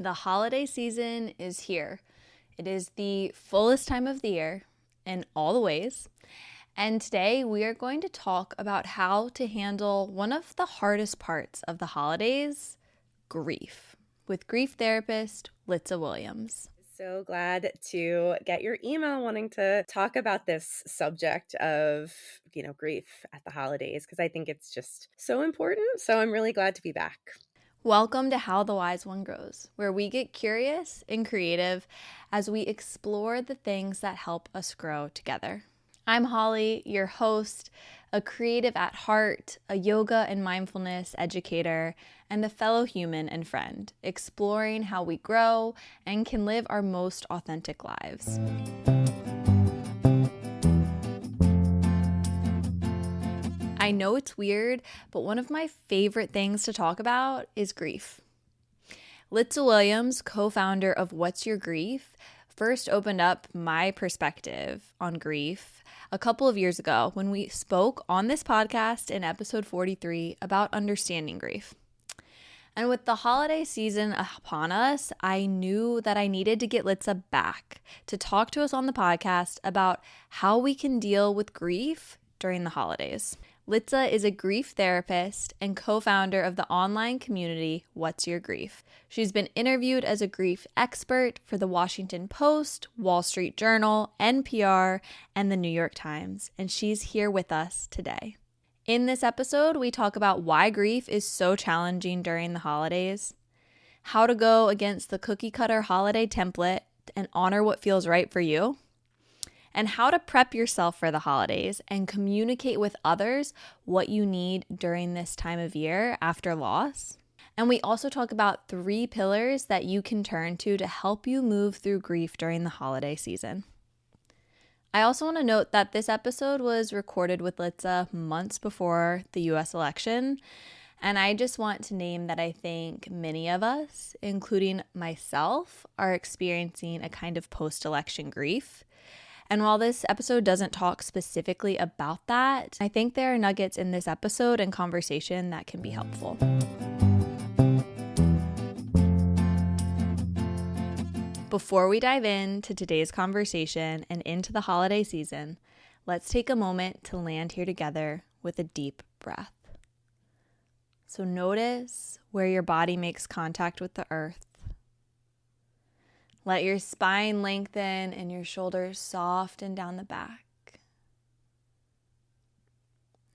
The holiday season is here. It is the fullest time of the year in all the ways. And today we are going to talk about how to handle one of the hardest parts of the holidays, grief, with grief therapist Litsa Williams. So glad to get your email wanting to talk about this subject of, grief at the holidays, because I think it's just so important. So I'm really glad to be back. Welcome to How the Wise One Grows, where we get curious and creative as we explore the things that help us grow together. I'm Holly, your host, a creative at heart, a yoga and mindfulness educator, and a fellow human and friend, exploring how we grow and can live our most authentic lives. I know it's weird, but one of my favorite things to talk about is grief. Litsa Williams, co-founder of What's Your Grief, first opened up my perspective on grief a couple of years ago when we spoke on this podcast in episode 43 about understanding grief. And with the holiday season upon us, I knew that I needed to get Litsa back to talk to us on the podcast about how we can deal with grief during the holidays. Litsa is a grief therapist and co-founder of the online community What's Your Grief. She's been interviewed as a grief expert for the Washington Post, Wall Street Journal, NPR, and the New York Times, and she's here with us today. In this episode, we talk about why grief is so challenging during the holidays, how to go against the cookie-cutter holiday template and honor what feels right for you, and how to prep yourself for the holidays and communicate with others what you need during this time of year after loss. And we also talk about 3 pillars that you can turn to help you move through grief during the holiday season. I also want to note that this episode was recorded with Litsa months before the US election. And I just want to name that I think many of us, including myself, are experiencing a kind of post-election grief. And while this episode doesn't talk specifically about that, I think there are nuggets in this episode and conversation that can be helpful. Before we dive into today's conversation and into the holiday season, let's take a moment to land here together with a deep breath. So notice where your body makes contact with the earth. Let your spine lengthen and your shoulders soften down the back.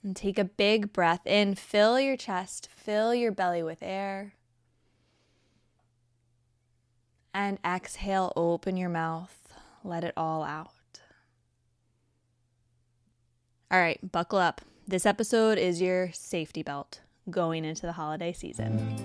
And take a big breath in. Fill your chest, fill your belly with air. And exhale, open your mouth. Let it all out. All right, buckle up. This episode is your safety belt going into the holiday season.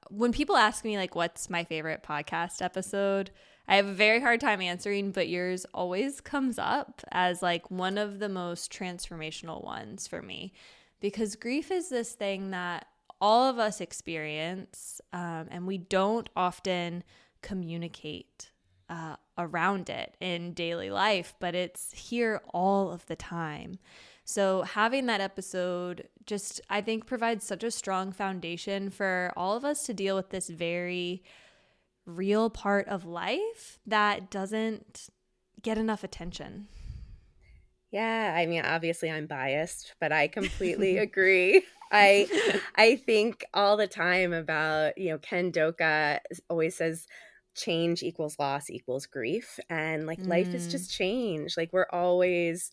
When people ask me what's my favorite podcast episode, I have a very hard time answering, but yours always comes up as one of the most transformational ones for me, because grief is this thing that all of us experience, and we don't often communicate around it in daily life, but it's here all of the time. So having that episode just, I think, provides such a strong foundation for all of us to deal with this very real part of life that doesn't get enough attention. Yeah, I mean, obviously I'm biased, but I completely agree. I think all the time about, Ken Doka always says change equals loss equals grief. And life is just change. We're always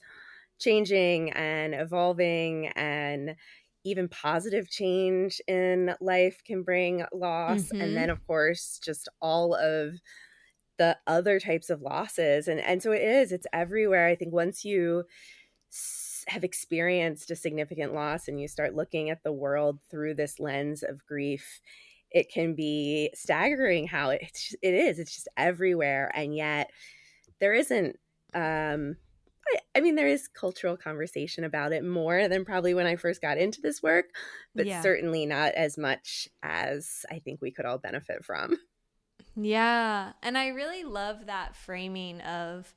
changing and evolving, and even positive change in life can bring loss. And then, of course, just all of the other types of losses. And so it's everywhere. I think once you have experienced a significant loss and you start looking at the world through this lens of grief, it can be staggering how it's just everywhere. And yet there isn't, there is cultural conversation about it more than probably when I first got into this work, but certainly not as much as I think we could all benefit from. Yeah. And I really love that framing of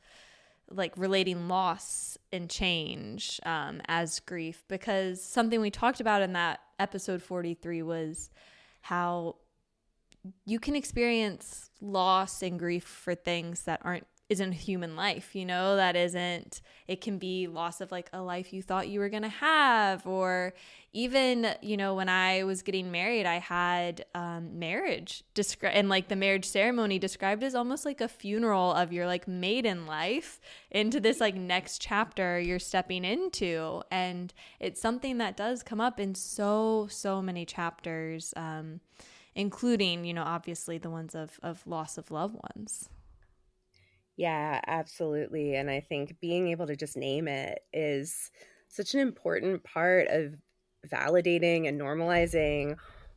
like relating loss and change as grief, because something we talked about in that episode 43 was how you can experience loss and grief for things that isn't human life, that isn't, it can be loss of like a life you thought you were going to have, or even, when I was getting married, I had marriage and like the marriage ceremony described as almost like a funeral of your like maiden life into this like next chapter you're stepping into. And it's something that does come up in so many chapters, including, obviously the ones of loss of loved ones. Yeah, absolutely. And I think being able to just name it is such an important part of validating and normalizing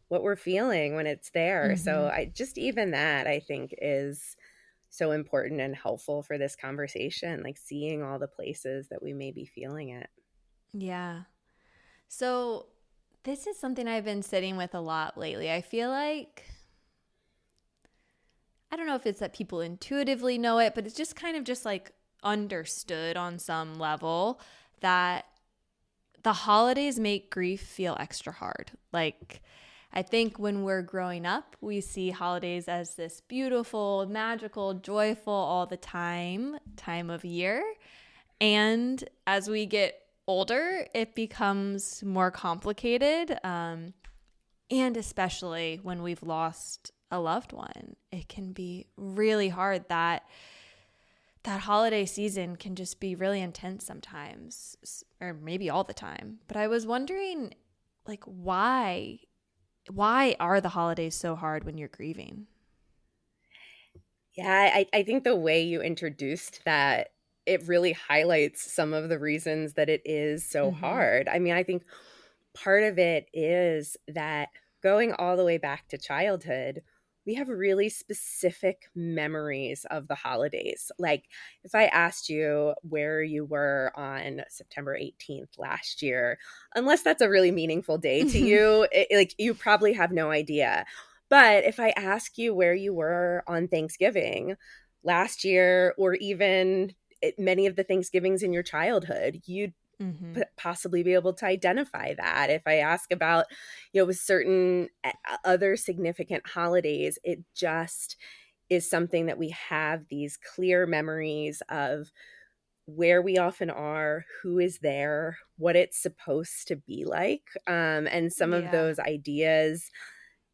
what we're feeling when it's there. So Mm-hmm. I just even that I think is so important and helpful for this conversation, like seeing all the places that we may be feeling it. Yeah. So this is something I've been sitting with a lot lately. I feel like, I don't know if it's that people intuitively know it, but it's just kind of just like understood on some level that the holidays make grief feel extra hard. Like, I think when we're growing up, we see holidays as this beautiful, magical, joyful all the time of year. And as we get older, it becomes more complicated. And especially when we've lost a loved one, it can be really hard. That holiday season can just be really intense sometimes, or maybe all the time. But I was wondering, like, why are the holidays so hard when you're grieving? Yeah, I think the way you introduced that, it really highlights some of the reasons that it is so Mm-hmm. hard. I mean, I think part of it is that going all the way back to childhood, we have really specific memories of the holidays. Like if I asked you where you were on September 18th last year, unless that's a really meaningful day to you, like you probably have no idea. But if I ask you where you were on Thanksgiving last year, or even many of the Thanksgivings in your childhood, you'd Mm-hmm. possibly be able to identify that. If I ask about, with certain other significant holidays, it just is something that we have these clear memories of where we often are, who is there, what it's supposed to be like. And some of Yeah. those ideas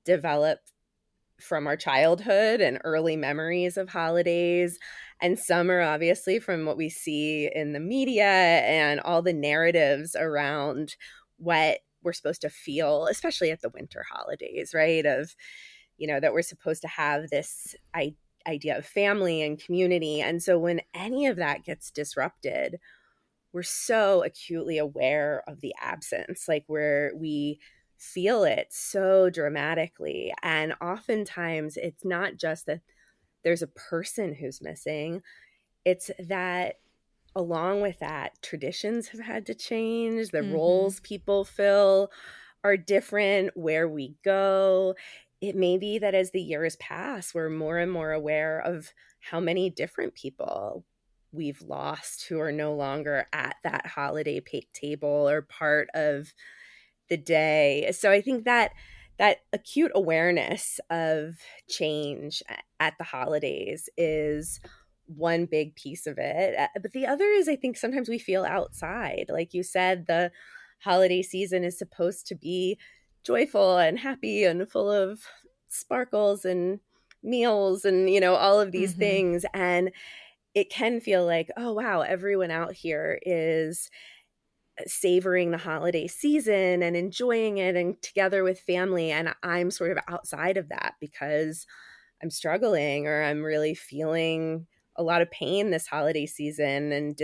develop from our childhood and early memories of holidays. And some are obviously from what we see in the media and all the narratives around what we're supposed to feel, especially at the winter holidays, right? Of, that we're supposed to have this idea of family and community. And so when any of that gets disrupted, we're so acutely aware of the absence, like where we feel it so dramatically. And oftentimes it's not just that there's a person who's missing, it's that along with that, traditions have had to change, the Mm-hmm. roles people fill are different, where we go. It may be that as the years pass, we're more and more aware of how many different people we've lost who are no longer at that holiday table or part of the day. So I think that acute awareness of change at the holidays is one big piece of it. But the other is, I think sometimes we feel outside. Like you said, the holiday season is supposed to be joyful and happy and full of sparkles and meals and, all of these Mm-hmm. things. And it can feel like, oh, wow, everyone out here is savoring the holiday season and enjoying it and together with family. And I'm sort of outside of that because I'm struggling or I'm really feeling a lot of pain this holiday season and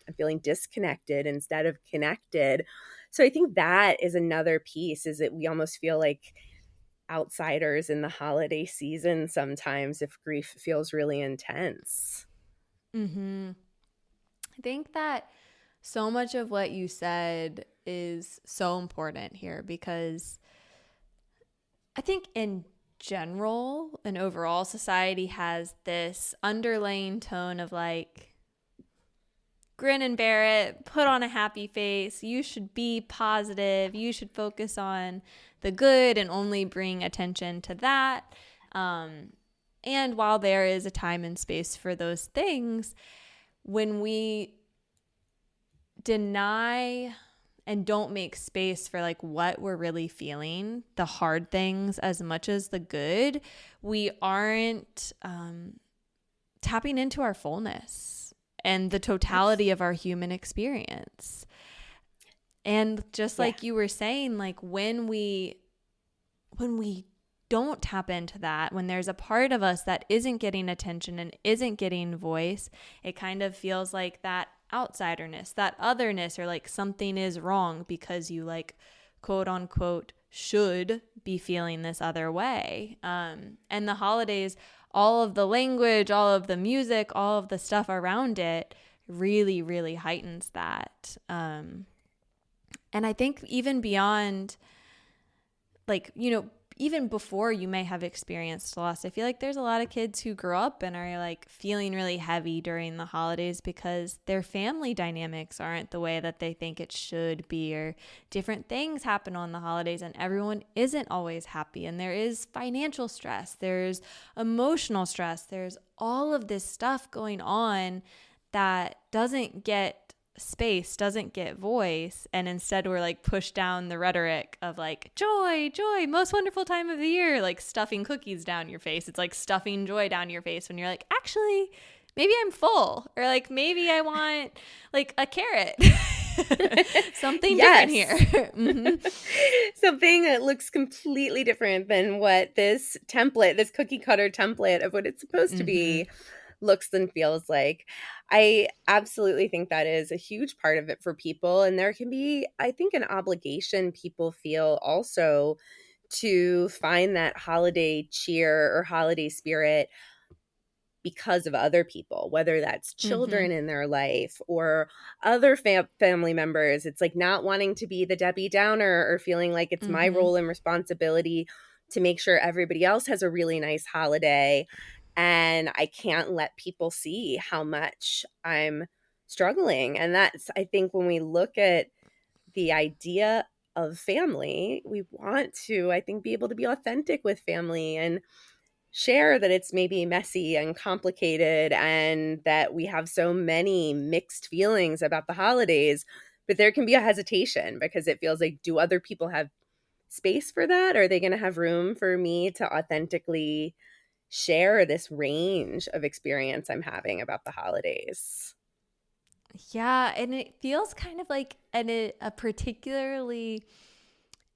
I'm feeling disconnected instead of connected. So I think that is another piece, is that we almost feel like outsiders in the holiday season sometimes if grief feels really intense. Mm-hmm. I think that so much of what you said is so important here, because I think in general and overall society has this underlying tone of like, grin and bear it, put on a happy face. You should be positive. You should focus on the good and only bring attention to that. And while there is a time and space for those things, when we deny and don't make space for like what we're really feeling, the hard things as much as the good, we aren't tapping into our fullness and the totality of our human experience. And just like you were saying, like when we don't tap into that, when there's a part of us that isn't getting attention and isn't getting voice, it kind of feels like that outsiderness, that otherness, or like something is wrong because you like quote unquote should be feeling this other way. And the holidays, all of the language, all of the music, all of the stuff around it really, really heightens that. And I think even beyond, like, you know, even before you may have experienced loss, I feel like there's a lot of kids who grow up and are like feeling really heavy during the holidays because their family dynamics aren't the way that they think it should be, or different things happen on the holidays and everyone isn't always happy. And there is financial stress, there's emotional stress, there's all of this stuff going on that doesn't get space, doesn't get voice, and instead we're like pushed down the rhetoric of like joy, most wonderful time of the year, like stuffing cookies down your face. It's like stuffing joy down your face when you're like, actually maybe I'm full, or like maybe I want like a carrot. Something different here. Mm-hmm. Something that looks completely different than what this template, this cookie cutter template of what it's supposed to be, looks and feels like. I absolutely think that is a huge part of it for people. And there can be, I think, an obligation people feel also to find that holiday cheer or holiday spirit because of other people, whether that's children in their life or other family members. It's like not wanting to be the Debbie Downer or feeling like it's my role and responsibility to make sure everybody else has a really nice holiday. And I can't let people see how much I'm struggling. And that's, I think, when we look at the idea of family, we want to, I think, be able to be authentic with family and share that it's maybe messy and complicated and that we have so many mixed feelings about the holidays. But there can be a hesitation because it feels like, do other people have space for that? Are they going to have room for me to authentically share this range of experience I'm having about the holidays? Yeah, and it feels kind of like a particularly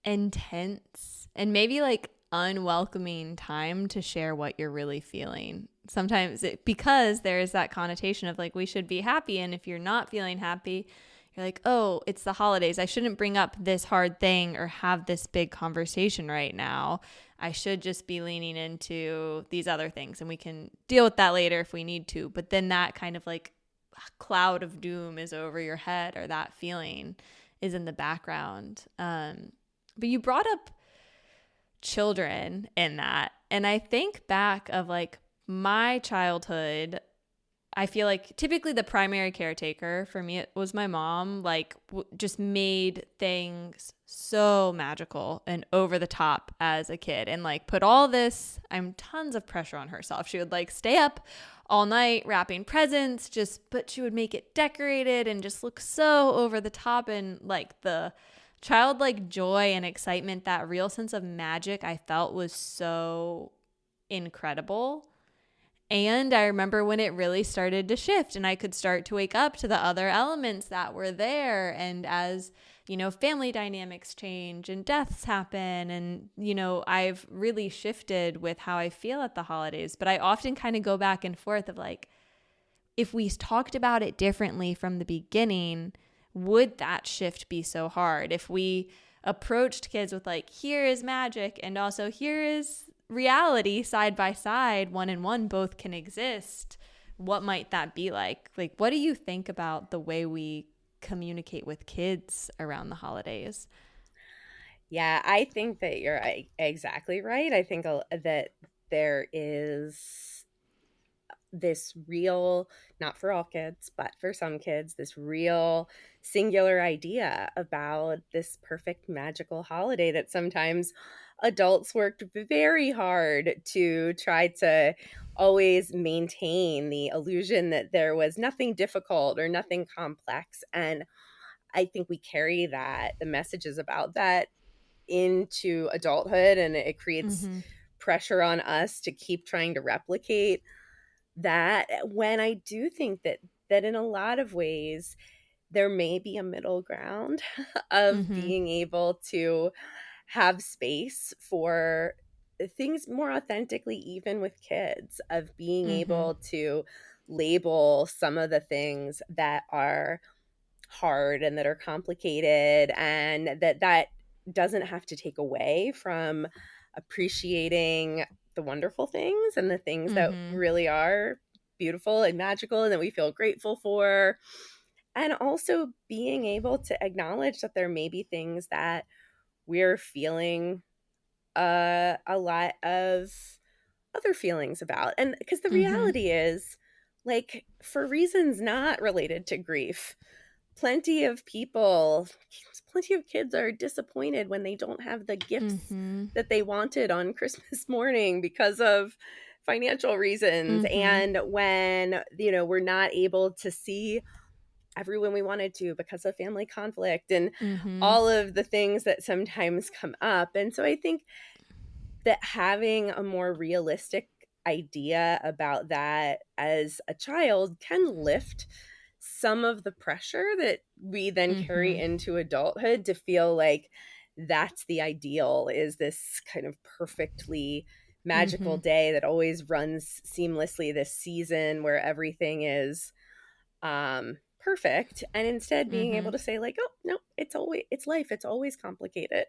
intense and maybe like unwelcoming time to share what you're really feeling. Sometimes because there's that connotation of like we should be happy, and if you're not feeling happy, you're like, oh, it's the holidays, I shouldn't bring up this hard thing or have this big conversation right now. I should just be leaning into these other things and we can deal with that later if we need to. But then that kind of like cloud of doom is over your head, or that feeling is in the background. But you brought up children in that, and I think back of like my childhood. I feel like typically the primary caretaker for me, it was my mom, like just made things so magical and over the top as a kid, and like put all this, tons of pressure on herself. She would like stay up all night wrapping presents, but she would make it decorated and just look so over the top, and like the childlike joy and excitement, that real sense of magic I felt was so incredible. And I remember when it really started to shift and I could start to wake up to the other elements that were there. And as, you know, family dynamics change and deaths happen, and, you know, I've really shifted with how I feel at the holidays. But I often kind of go back and forth of like, if we talked about it differently from the beginning, would that shift be so hard? If we approached kids with like, here is magic and also here is reality side by side, one and one both can exist, what might that be like? Like, what do you think about the way we communicate with kids around the holidays? Yeah, I think that you're exactly right. I think that there is this real, not for all kids, but for some kids, this real singular idea about this perfect magical holiday that sometimes adults worked very hard to try to always maintain the illusion that there was nothing difficult or nothing complex. And I think we carry the messages about that into adulthood, and it creates Mm-hmm. pressure on us to keep trying to replicate that, when I do think that in a lot of ways there may be a middle ground of Mm-hmm. being able to have space for things more authentically, even with kids, of being Mm-hmm. able to label some of the things that are hard and that are complicated, and that doesn't have to take away from appreciating the wonderful things and the things that Mm-hmm. really are beautiful and magical and that we feel grateful for, and also being able to acknowledge that there may be things that we're feeling a lot of other feelings about. And because the Mm-hmm. reality is, like, for reasons not related to grief, plenty of people, plenty of kids are disappointed when they don't have the gifts Mm-hmm. that they wanted on Christmas morning because of financial reasons. Mm-hmm. And when, we're not able to see everyone we wanted to because of family conflict and Mm-hmm. all of the things that sometimes come up. And so I think that having a more realistic idea about that as a child can lift some of the pressure that we then carry Mm-hmm. into adulthood, to feel like that's the ideal, is this kind of perfectly magical Mm-hmm. day that always runs seamlessly, this season where everything is perfect, and instead being Mm-hmm. able to say, like, oh no, it's life, it's always complicated.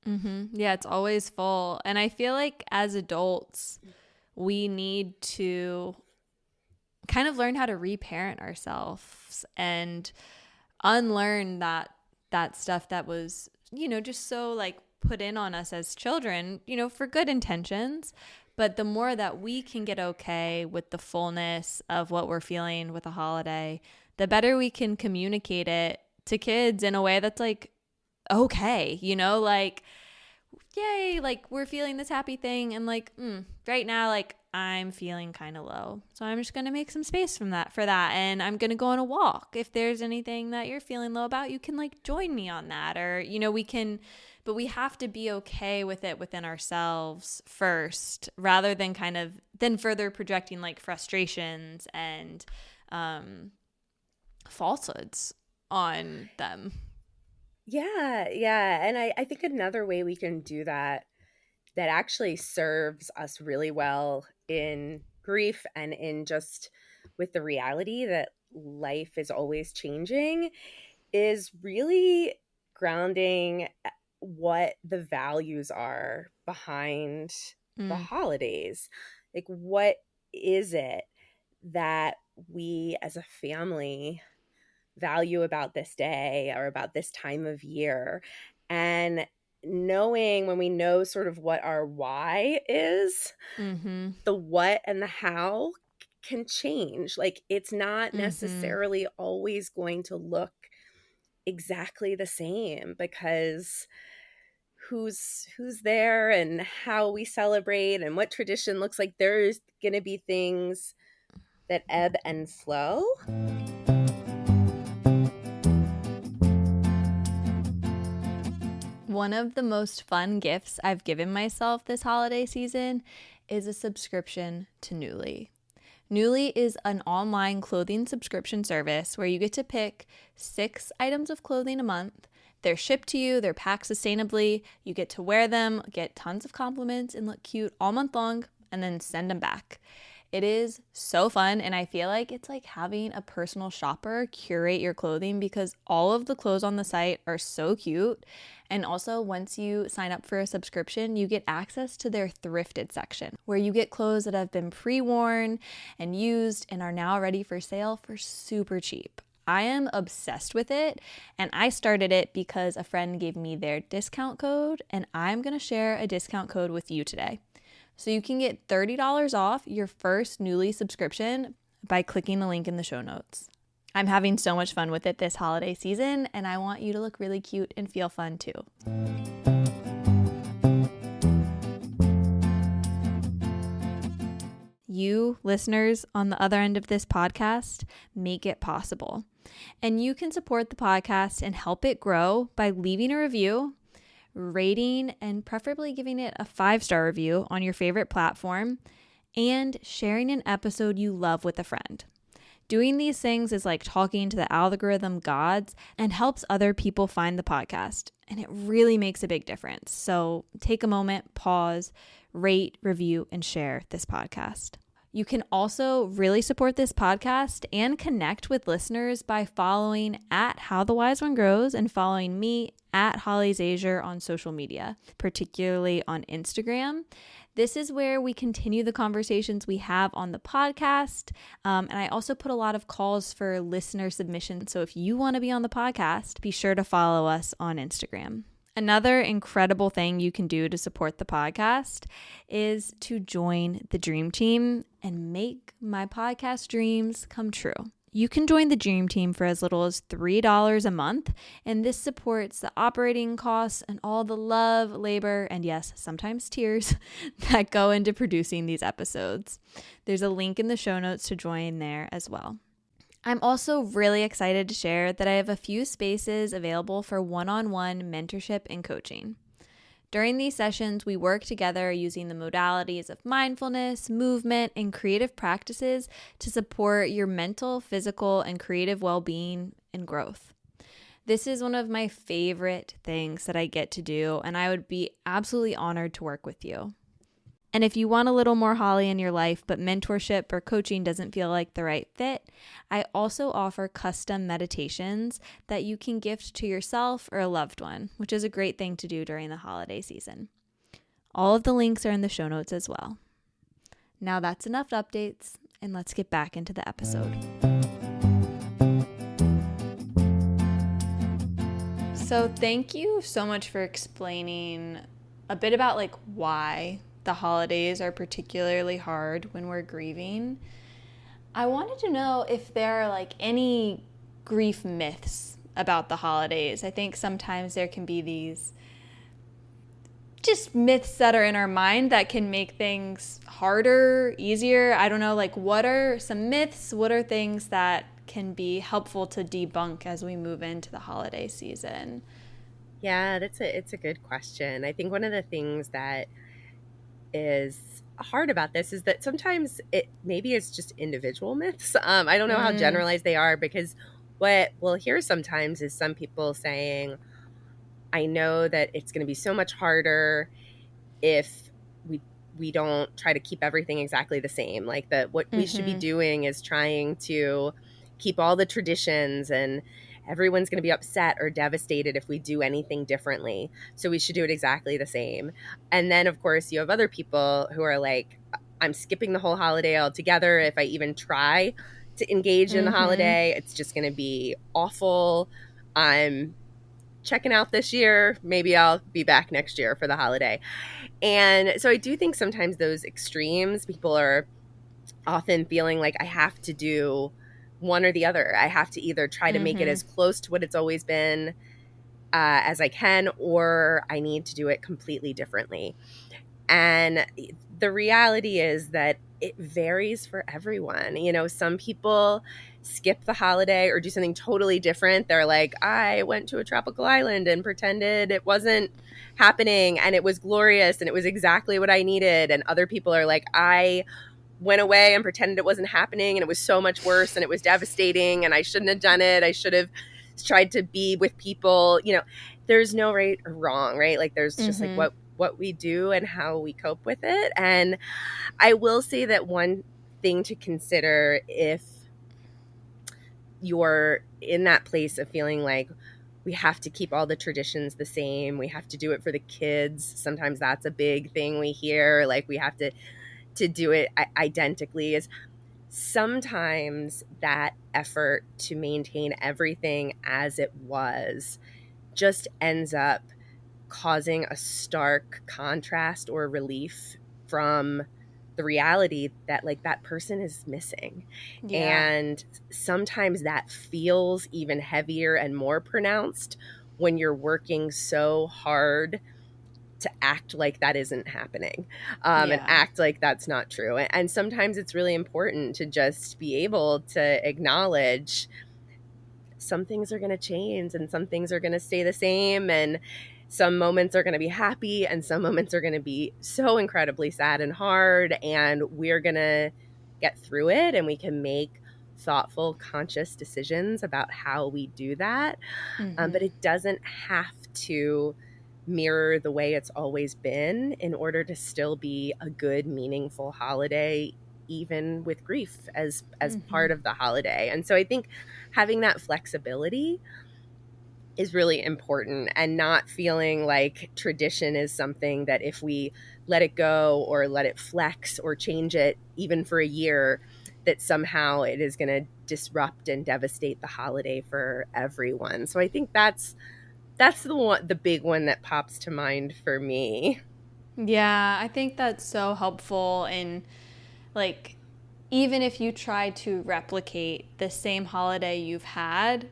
Mm-hmm. Yeah, it's always full. And I feel like as adults, we need to kind of learn how to reparent ourselves and unlearn that stuff that was, just so like put in on us as children, for good intentions. But the more that we can get okay with the fullness of what we're feeling with a holiday, the better we can communicate it to kids in a way that's like okay, like yay, like we're feeling this happy thing, and like right now, like I'm feeling kind of low, so I'm just gonna make some space from that for that, and I'm gonna go on a walk. If there's anything that you're feeling low about, you can like join me on that, or we can, but we have to be okay with it within ourselves first, rather than kind of then further projecting like frustrations and falsehoods on them. Yeah. And I think another way we can do that, that actually serves us really well in grief and in just with the reality that life is always changing, is really grounding what the values are behind the Mm, holidays. Like, what is it that we as a family value about this day or about this time of year? And knowing, when we know sort of what our why is, mm-hmm. the what and the how can change. Like, it's not Mm-hmm. necessarily always going to look exactly the same, because who's there and how we celebrate and what tradition looks like, there's going to be things that ebb and flow. One of the most fun gifts I've given myself this holiday season is a subscription to Nuuly. Nuuly is an online clothing subscription service where you get to pick 6 items of clothing a month. They're shipped to you, they're packed sustainably, you get to wear them, get tons of compliments, and look cute all month long, and then send them back. It is so fun, and I feel like it's like having a personal shopper curate your clothing, because all of the clothes on the site are so cute. And also, once you sign up for a subscription, you get access to their thrifted section, where you get clothes that have been pre-worn and used and are now ready for sale for super cheap. I am obsessed with it, and I started it because a friend gave me their discount code, and I'm going to share a discount code with you today. So you can get $30 off your first Newly subscription by clicking the link in the show notes. I'm having so much fun with it this holiday season, and I want you to look really cute and feel fun too. You, listeners on the other end of this podcast, make it possible. And you can support the podcast and help it grow by leaving a review, rating, and preferably giving it a 5-star review on your favorite platform, and sharing an episode you love with a friend. Doing these things is like talking to the algorithm gods and helps other people find the podcast. And it really makes a big difference. So take a moment, pause, rate, review, and share this podcast. You can also really support this podcast and connect with listeners by following at How the Wise One Grows and following me at Holly's Azure on social media, particularly on Instagram. This is where we continue the conversations we have on the podcast. And I also put a lot of calls for listener submissions. So if you want to be on the podcast, be sure to follow us on Instagram. Another incredible thing you can do to support the podcast is to join the Dream Team and make my podcast dreams come true. You can join the Dream Team for as little as $3 a month, and this supports the operating costs and all the love, labor, and yes, sometimes tears that go into producing these episodes. There's a link in the show notes to join there as well. I'm also really excited to share that I have a few spaces available for one-on-one mentorship and coaching. During these sessions, we work together using the modalities of mindfulness, movement, and creative practices to support your mental, physical, and creative well-being and growth. This is one of my favorite things that I get to do, and I would be absolutely honored to work with you. And if you want a little more Holly in your life, but mentorship or coaching doesn't feel like the right fit, I also offer custom meditations that you can gift to yourself or a loved one, which is a great thing to do during the holiday season. All of the links are in the show notes as well. Now that's enough updates, and let's get back into the episode. So thank you so much for explaining a bit about like why the holidays are particularly hard when we're grieving. I wanted to know if there are like any grief myths about the holidays. I think sometimes there can be these just myths that are in our mind that can make things harder, easier. I don't know, like what are some myths? What are things that can be helpful to debunk as we move into the holiday season? Yeah, it's a good question. I think one of the things that is hard about this is that sometimes maybe it's just individual myths. I don't know how generalized they are, because what we'll hear sometimes is some people saying, I know that it's going to be so much harder if we don't try to keep everything exactly the same. Like what we should be doing is trying to keep all the traditions, and everyone's going to be upset or devastated if we do anything differently. So we should do it exactly the same. And then, of course, you have other people who are like, I'm skipping the whole holiday altogether. If I even try to engage in the holiday, it's just going to be awful. I'm checking out this year. Maybe I'll be back next year for the holiday. And so I do think sometimes those extremes, people are often feeling like I have to do one or the other. I have to either try to make it as close to what it's always been as I can, or I need to do it completely differently. And the reality is that it varies for everyone. You know, some people skip the holiday or do something totally different. They're like, I went to a tropical island and pretended it wasn't happening, and it was glorious, and it was exactly what I needed. And other people are like, I went away and pretended it wasn't happening, and it was so much worse, and it was devastating, and I shouldn't have done it. I should have tried to be with people. You know, there's no right or wrong, right? Like there's just like what we do and how we cope with it. And I will say that one thing to consider, if you're in that place of feeling like we have to keep all the traditions the same, we have to do it for the kids. Sometimes that's a big thing we hear, like we have to do it identically, is sometimes that effort to maintain everything as it was just ends up causing a stark contrast or relief from the reality that like that person is missing. Yeah. And sometimes that feels even heavier and more pronounced when you're working so hard to act like that isn't happening, and Yeah. act like that's not true. And sometimes it's really important to just be able to acknowledge some things are going to change and some things are going to stay the same. And some moments are going to be happy and some moments are going to be so incredibly sad and hard. And we're going to get through it, and we can make thoughtful, conscious decisions about how we do that. But it doesn't have to mirror the way it's always been in order to still be a good, meaningful holiday, even with grief as part of the holiday. And so I think having that flexibility is really important, and not feeling like tradition is something that if we let it go or let it flex or change it even for a year, that somehow it is going to disrupt and devastate the holiday for everyone. So I think that's the big one that pops to mind for me. Yeah, I think that's so helpful in, like, even if you try to replicate the same holiday you've had,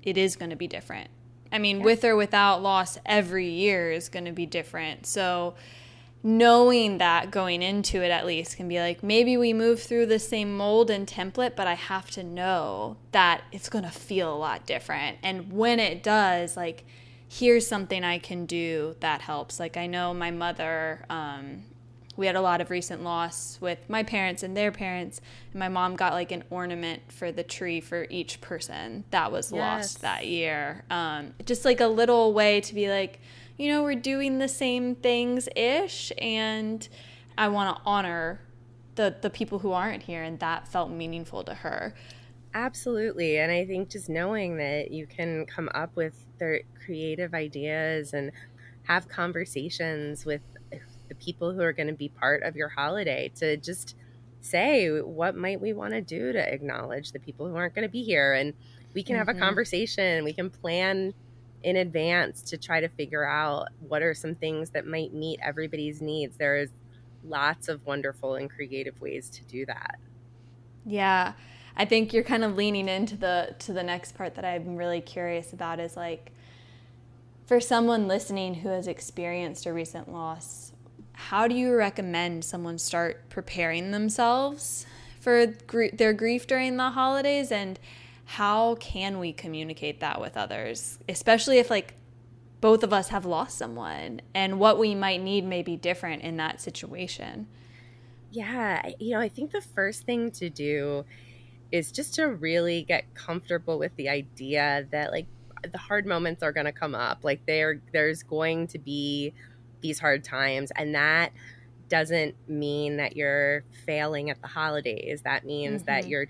it is going to be different. I mean, Yeah. with or without loss, every year is going to be different. So knowing that going into it at least can be like, maybe we move through the same mold and template, but I have to know that it's going to feel a lot different. And when it does, like, here's something I can do that helps. Like, I know my mother, we had a lot of recent loss with my parents and their parents, and my mom got like an ornament for the tree for each person that was lost that year. Just like a little way to be like, you know, we're doing the same things ish, and I want to honor the people who aren't here, and that felt meaningful to her. Absolutely. And I think just knowing that you can come up with their creative ideas and have conversations with the people who are going to be part of your holiday to just say, what might we want to do to acknowledge the people who aren't going to be here? And we can have a conversation, we can plan in advance to try to figure out what are some things that might meet everybody's needs. There's lots of wonderful and creative ways to do that. Yeah. I think you're kind of leaning into the next part that I'm really curious about is like, for someone listening who has experienced a recent loss, how do you recommend someone start preparing themselves for their grief during the holidays, and how can we communicate that with others, especially if like both of us have lost someone and what we might need may be different in that situation? Yeah, I think the first thing to do is just to really get comfortable with the idea that like the hard moments are going to come up. Like there's going to be these hard times, and that doesn't mean that you're failing at the holidays. That means that you're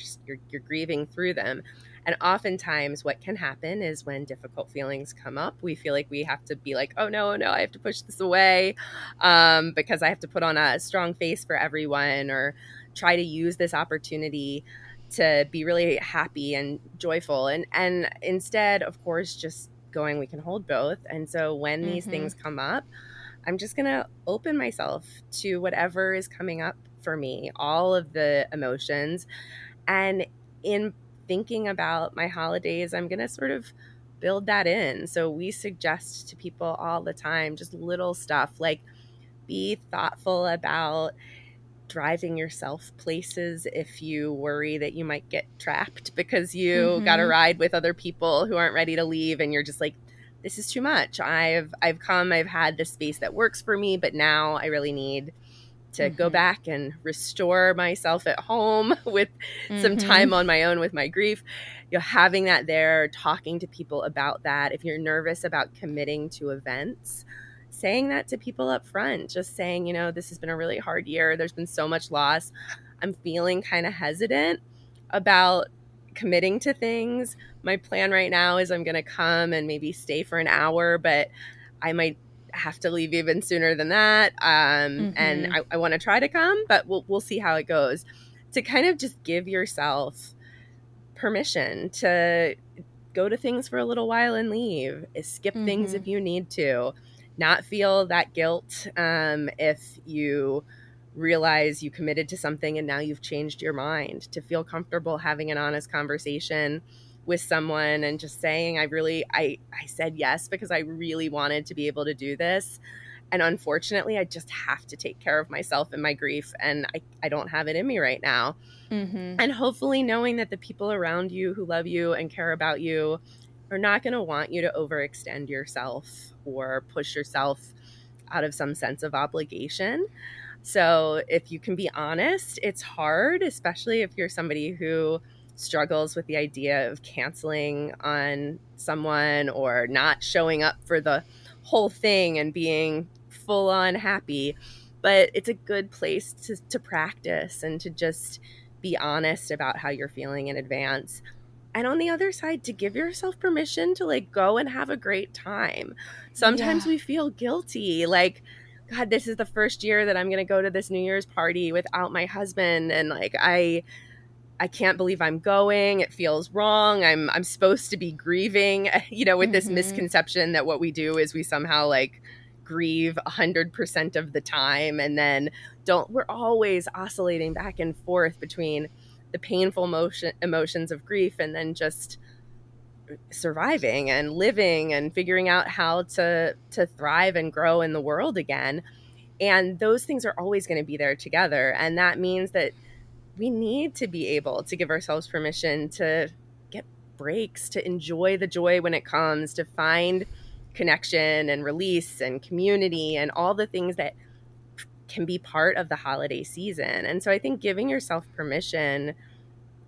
grieving through them. And oftentimes what can happen is when difficult feelings come up, we feel like we have to be like, oh no, I have to push this away, because I have to put on a strong face for everyone, or try to use this opportunity to be really happy and joyful. And instead, of course, just going, we can hold both. And so when these things come up, I'm just going to open myself to whatever is coming up for me, all of the emotions. And in thinking about my holidays, I'm going to sort of build that in. So we suggest to people all the time, just little stuff like be thoughtful about driving yourself places if you worry that you might get trapped because you got a ride with other people who aren't ready to leave, and you're just like, this is too much. I've had this space that works for me, but now I really need to go back and restore myself at home with some time on my own with my grief. Having that there, talking to people about that. If you're nervous about committing to events, saying that to people up front, just saying, this has been a really hard year. There's been so much loss. I'm feeling kind of hesitant about committing to things. My plan right now is I'm going to come and maybe stay for an hour, but I might have to leave even sooner than that. And I want to try to come, but we'll see how it goes. To kind of just give yourself permission to go to things for a little while and leave, skip things if you need to, not feel that guilt if you realize you committed to something and now you've changed your mind, to feel comfortable having an honest conversation with someone and just saying, I said yes because I really wanted to be able to do this. And unfortunately, I just have to take care of myself and my grief, and I don't have it in me right now. Mm-hmm. And hopefully knowing that the people around you who love you and care about you are not going to want you to overextend yourself or push yourself out of some sense of obligation. So if you can be honest, it's hard, especially if you're somebody who struggles with the idea of canceling on someone or not showing up for the whole thing and being full on happy. But it's a good place to practice and to just be honest about how you're feeling in advance. And on the other side, to give yourself permission to like go and have a great time. Sometimes we feel guilty, like, God, this is the first year that I'm going to go to this New Year's party without my husband. And like, I can't believe I'm going. It feels wrong. I'm supposed to be grieving, with this misconception that what we do is we somehow like grieve 100% of the time. And then we're always oscillating back and forth between the painful emotions of grief and then just surviving and living and figuring out how to thrive and grow in the world again. And those things are always going to be there together. And that means that we need to be able to give ourselves permission to get breaks, to enjoy the joy when it comes, to find connection and release and community and all the things that can be part of the holiday season. And so I think giving yourself permission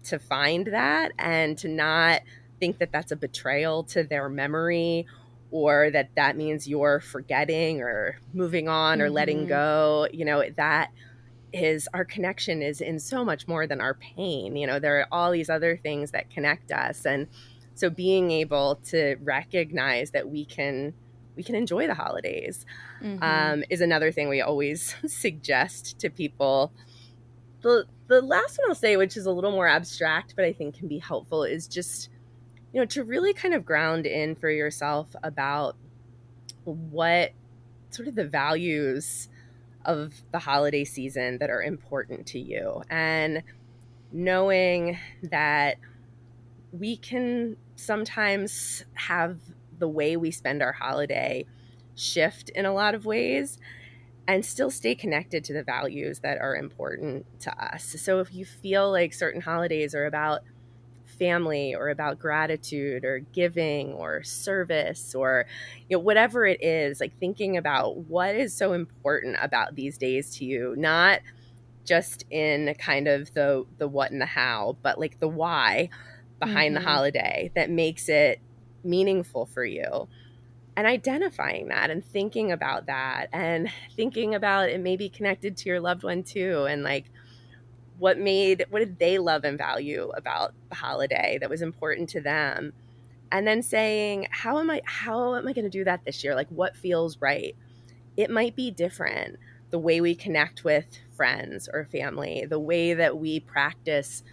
to find that and to not think that that's a betrayal to their memory or that means you're forgetting or moving on or letting go, that is, our connection is in so much more than our pain. There are all these other things that connect us. And so being able to recognize that we can enjoy the holidays is another thing we always suggest to people. The last one I'll say, which is a little more abstract, but I think can be helpful, is just, to really kind of ground in for yourself about what sort of the values of the holiday season that are important to you, and knowing that we can sometimes have the way we spend our holiday shift in a lot of ways and still stay connected to the values that are important to us. So if you feel like certain holidays are about family or about gratitude or giving or service or whatever it is, like thinking about what is so important about these days to you, not just in kind of the what and the how, but like the why behind the holiday that makes it meaningful for you. And identifying that and thinking about that and thinking about it may be connected to your loved one too. And like, what did they love and value about the holiday that was important to them? And then saying, how am I going to do that this year? Like, what feels right? It might be different. The way we connect with friends or family, the way that we practice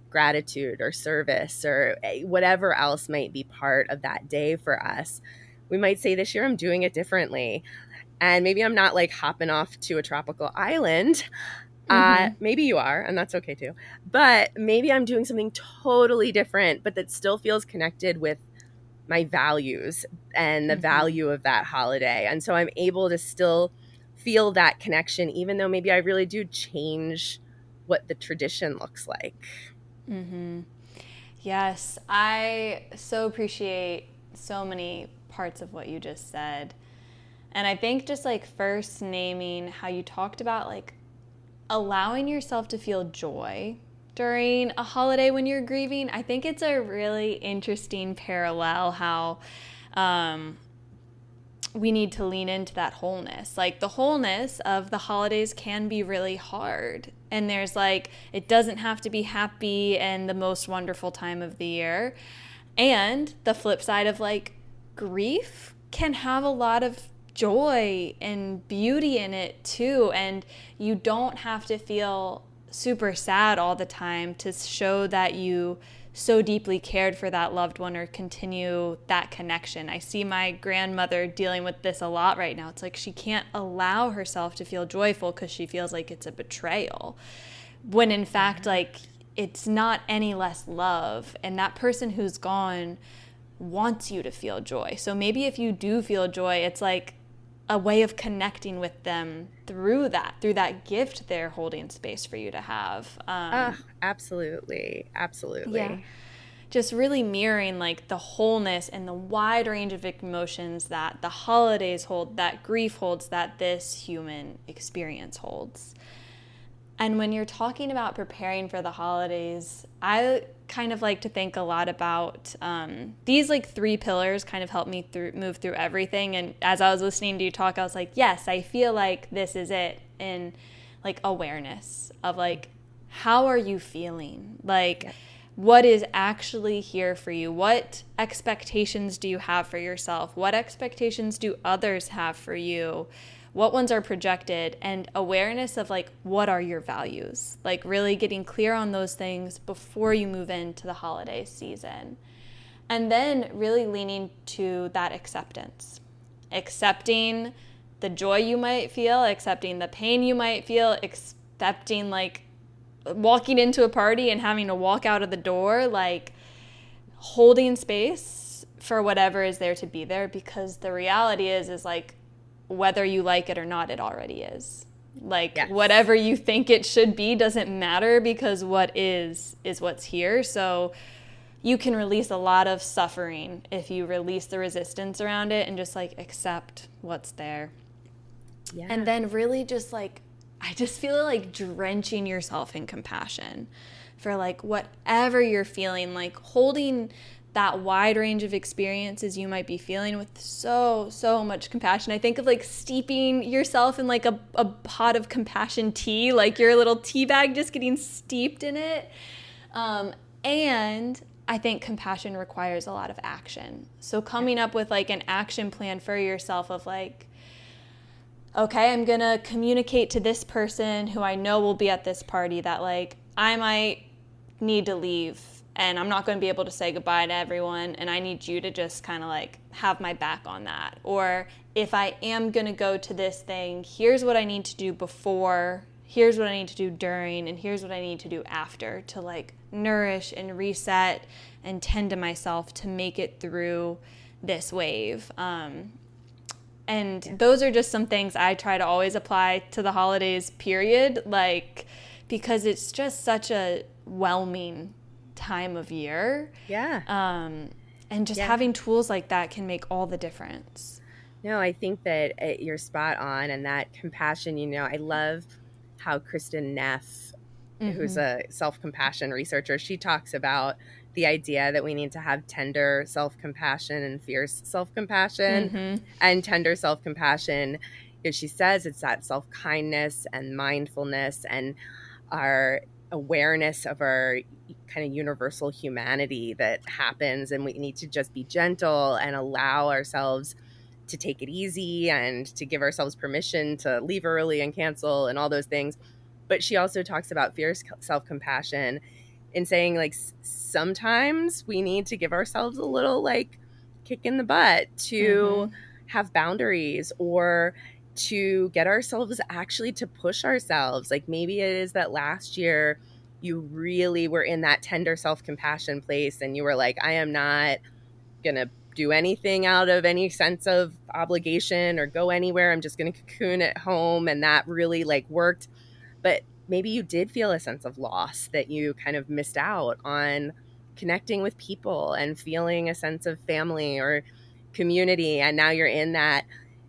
gratitude or service or whatever else might be part of that day for us. We might say this year, I'm doing it differently. And maybe I'm not like hopping off to a tropical island. Maybe you are, and that's okay too. But maybe I'm doing something totally different, but that still feels connected with my values and the value of that holiday. And so I'm able to still feel that connection, even though maybe I really do change what the tradition looks like. Yes, I so appreciate so many parts of what you just said. And I think just like first naming how you talked about like allowing yourself to feel joy during a holiday when you're grieving. I think it's a really interesting parallel how we need to lean into that wholeness. Like the wholeness of the holidays can be really hard. And there's like, it doesn't have to be happy and the most wonderful time of the year. And the flip side of like grief can have a lot of joy and beauty in it too. And you don't have to feel super sad all the time to show that you so deeply cared for that loved one or continue that connection. I see my grandmother dealing with this a lot right now. It's like she can't allow herself to feel joyful because she feels like it's a betrayal, when in fact, like, it's not any less love. And that person who's gone wants you to feel joy. So maybe if you do feel joy, it's like a way of connecting with them through that gift they're holding space for you to have. Absolutely. Yeah. Just really mirroring like the wholeness and the wide range of emotions that the holidays hold, that grief holds, that this human experience holds. And when you're talking about preparing for the holidays, I kind of like to think a lot about these like 3 pillars kind of help me move through everything. And as I was listening to you talk, I was like, yes, I feel like this is it. And like awareness of like, how are you feeling? Like, what is actually here for you? What expectations do you have for yourself? What expectations do others have for you? What ones are projected? And awareness of like, what are your values? Like really getting clear on those things before you move into the holiday season. And then really leaning to that acceptance. Accepting the joy you might feel, accepting the pain you might feel, accepting like walking into a party and having to walk out of the door, like holding space for whatever is there to be there, because the reality is like, whether you like it or not, it already is. Like, whatever you think it should be doesn't matter, because what is what's here. So you can release a lot of suffering if you release the resistance around it and just like accept what's there. Yeah. And then really just like, I just feel like drenching yourself in compassion for like whatever you're feeling, like holding that wide range of experiences you might be feeling with so much compassion. I think of like steeping yourself in like a pot of compassion tea, like your little tea bag just getting steeped in it. And I think compassion requires a lot of action. So coming up with like an action plan for yourself of like, okay, I'm going to communicate to this person who I know will be at this party that like I might need to leave and I'm not going to be able to say goodbye to everyone, and I need you to just kind of like have my back on that. Or if I am going to go to this thing, here's what I need to do before, here's what I need to do during, and here's what I need to do after to like nourish and reset and tend to myself to make it through this wave. And those are just some things I try to always apply to the holidays, period, like, because it's just such a whelming time of year. And just having tools like that can make all the difference. No, I think that you're spot on. And that compassion, I love how Kristen Neff, who's a self-compassion researcher, she talks about the idea that we need to have tender self-compassion and fierce self-compassion. And tender self-compassion, she says it's that self-kindness and mindfulness and our awareness of our kind of universal humanity that happens, and we need to just be gentle and allow ourselves to take it easy and to give ourselves permission to leave early and cancel and all those things. But she also talks about fierce self-compassion in saying like sometimes we need to give ourselves a little like kick in the butt to have boundaries, or to get ourselves actually to push ourselves. Like maybe it is that last year you really were in that tender self-compassion place and you were like, I am not gonna do anything out of any sense of obligation or go anywhere. I'm just gonna cocoon at home. And that really like worked. But maybe you did feel a sense of loss, that you kind of missed out on connecting with people and feeling a sense of family or community. And now you're in that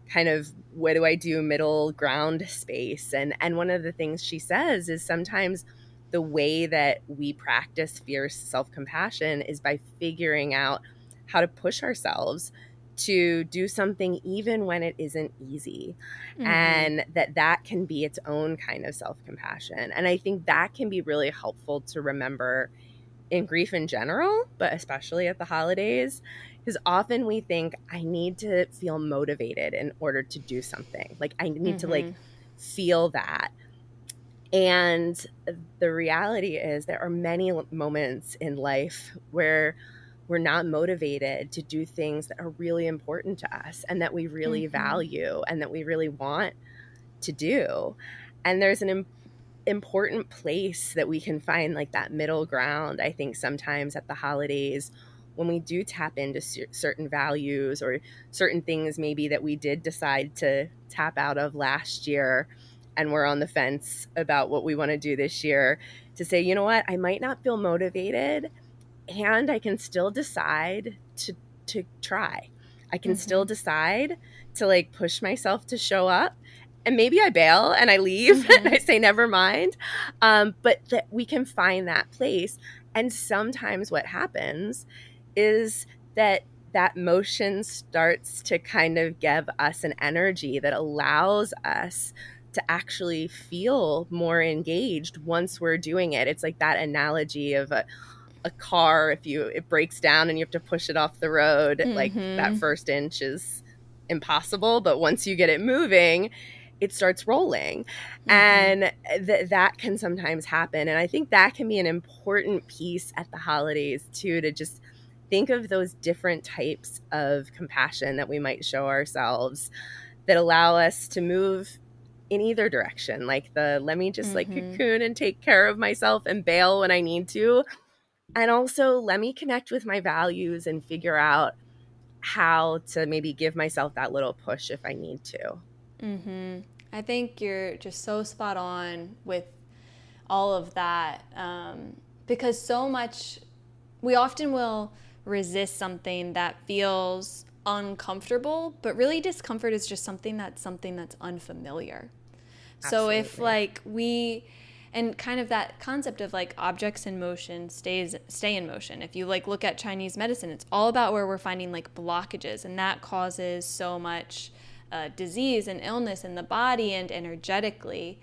kind of, what do I do, middle ground space. And one of the things she says is sometimes the way that we practice fierce self-compassion is by figuring out how to push ourselves to do something even when it isn't easy. And that can be its own kind of self-compassion. And I think that can be really helpful to remember in grief in general, but especially at the holidays, because often we think I need to feel motivated in order to do something. Like I need to like feel that. And the reality is there are many moments in life where we're not motivated to do things that are really important to us and that we really value and that we really want to do. And there's an important place that we can find like that middle ground, I think, sometimes at the holidays when we do tap into certain values or certain things maybe that we did decide to tap out of last year and we're on the fence about what we want to do this year, to say, you know what, I might not feel motivated and I can still decide to try. I can still decide to like push myself to show up. And maybe I bail and I leave and I say, never mind. But that we can find that place. And sometimes what happens is that motion starts to kind of give us an energy that allows us to actually feel more engaged once we're doing it. It's like that analogy of a car, if it breaks down and you have to push it off the road, like that first inch is impossible, but once you get it moving, it starts rolling. And that can sometimes happen. And I think that can be an important piece at the holidays too, to just think of those different types of compassion that we might show ourselves that allow us to move in either direction. Like let me just like cocoon and take care of myself and bail when I need to. And also let me connect with my values and figure out how to maybe give myself that little push if I need to. I think you're just so spot on with all of that, because so much, we often will resist something that feels uncomfortable, but really discomfort is just something that's unfamiliar. So if like and kind of that concept of like objects in motion stay in motion. If you like look at Chinese medicine, it's all about where we're finding like blockages, and that causes so much disease and illness in the body and energetically.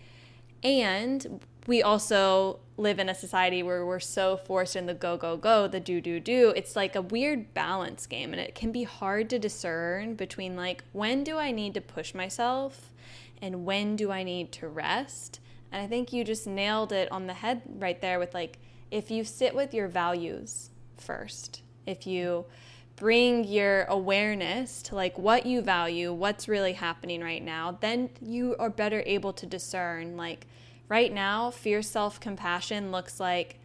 And we also live in a society where we're so forced in the go, go, go, the do, do, do. It's like a weird balance game, and it can be hard to discern between like, when do I need to push myself and when do I need to rest? And I think you just nailed it on the head right there with like, if you sit with your values first, if you bring your awareness to like what you value, what's really happening right now, then you are better able to discern like, right now, fierce self-compassion looks like,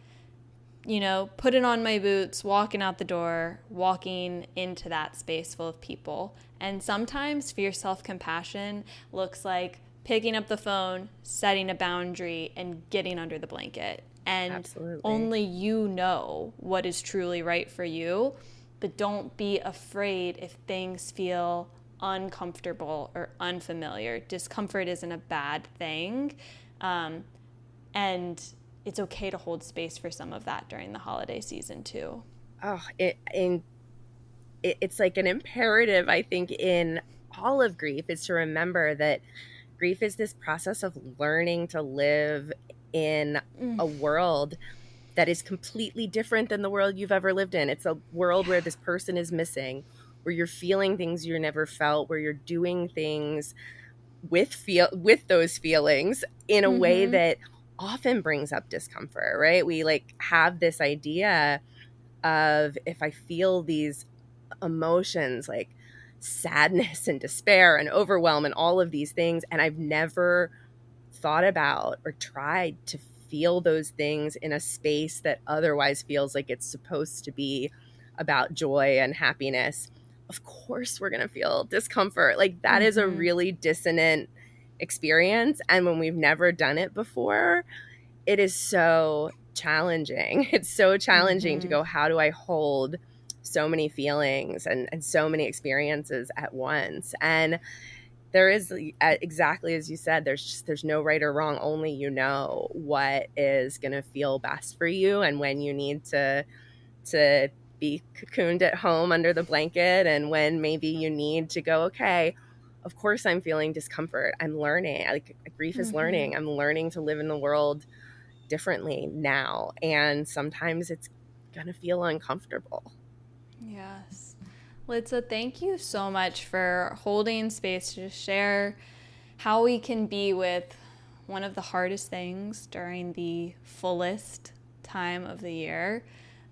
putting on my boots, walking out the door, walking into that space full of people. And sometimes fierce self-compassion looks like picking up the phone, setting a boundary, and getting under the blanket. And only you know what is truly right for you. But don't be afraid if things feel uncomfortable or unfamiliar. Discomfort isn't a bad thing. And it's okay to hold space for some of that during the holiday season too. Oh, it's like an imperative, I think, in all of grief is to remember that grief is this process of learning to live in a world that is completely different than the world you've ever lived in. It's a world where this person is missing, where you're feeling things you never felt, where you're doing things with those feelings in a way that often brings up discomfort, right? We like have this idea of, if I feel these emotions like sadness and despair and overwhelm and all of these things, and I've never thought about or tried to feel those things in a space that otherwise feels like it's supposed to be about joy and happiness, of course we're going to feel discomfort. Like that is a really dissonant experience. And when we've never done it before, it is so challenging. It's so challenging to go, how do I hold so many feelings and so many experiences at once? And there is, exactly as you said, there's no right or wrong. Only you know what is going to feel best for you, and when you need to be cocooned at home under the blanket, and when maybe you need to go, okay, of course I'm feeling discomfort. I'm learning. Like grief is learning. I'm learning to live in the world differently now, and sometimes it's going to feel uncomfortable. Yes. Litsa, thank you so much for holding space to share how we can be with one of the hardest things during the fullest time of the year.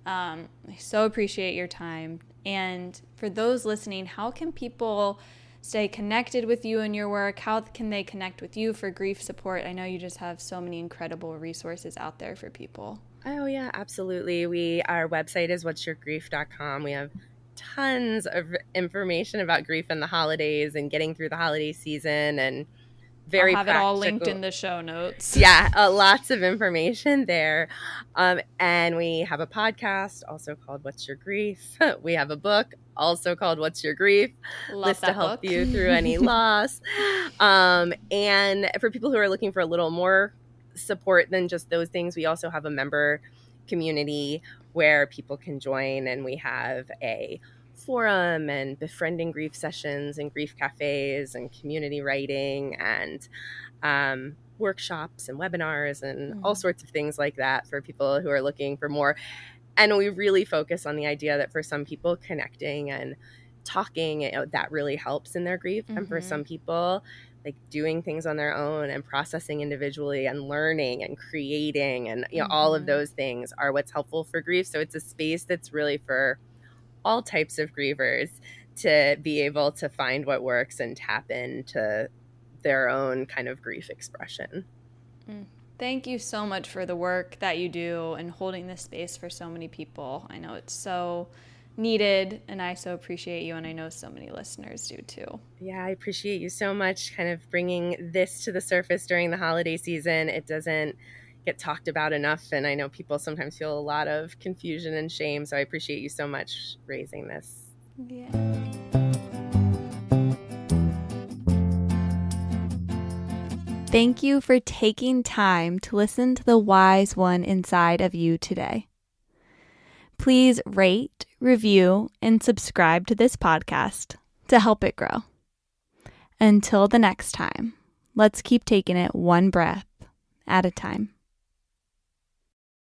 I so appreciate your time. And for those listening, how can people stay connected with you and your work? How can they connect with you for grief support? I know you just have so many incredible resources out there for people. Oh, yeah, absolutely. Our website is whatsyourgrief.com. We have tons of information about grief and the holidays and getting through the holiday season, and very I'll have practical. It all linked in the show notes. Yeah, lots of information there. And we have a podcast also called What's Your Grief? We have a book also called What's Your Grief? Love to help you through any loss. And for people who are looking for a little more support than just those things, we also have a member community where people can join, and we have a forum and befriending grief sessions and grief cafes and community writing and workshops and webinars and all sorts of things like that for people who are looking for more. And we really focus on the idea that for some people, connecting and talking, that really helps in their grief. And for some people, like doing things on their own and processing individually and learning and creating and all of those things are what's helpful for grief. So it's a space that's really for all types of grievers to be able to find what works and tap into their own kind of grief expression. Thank you so much for the work that you do and holding this space for so many people. I know it's so needed, and I so appreciate you, and I know so many listeners do too. Yeah, I appreciate you so much kind of bringing this to the surface during the holiday season. It doesn't get talked about enough, and I know people sometimes feel a lot of confusion and shame, so I appreciate you so much raising this. Yeah. Thank you for taking time to listen to the wise one inside of you today. Please rate, review, and subscribe to this podcast to help it grow. Until the next time, let's keep taking it one breath at a time.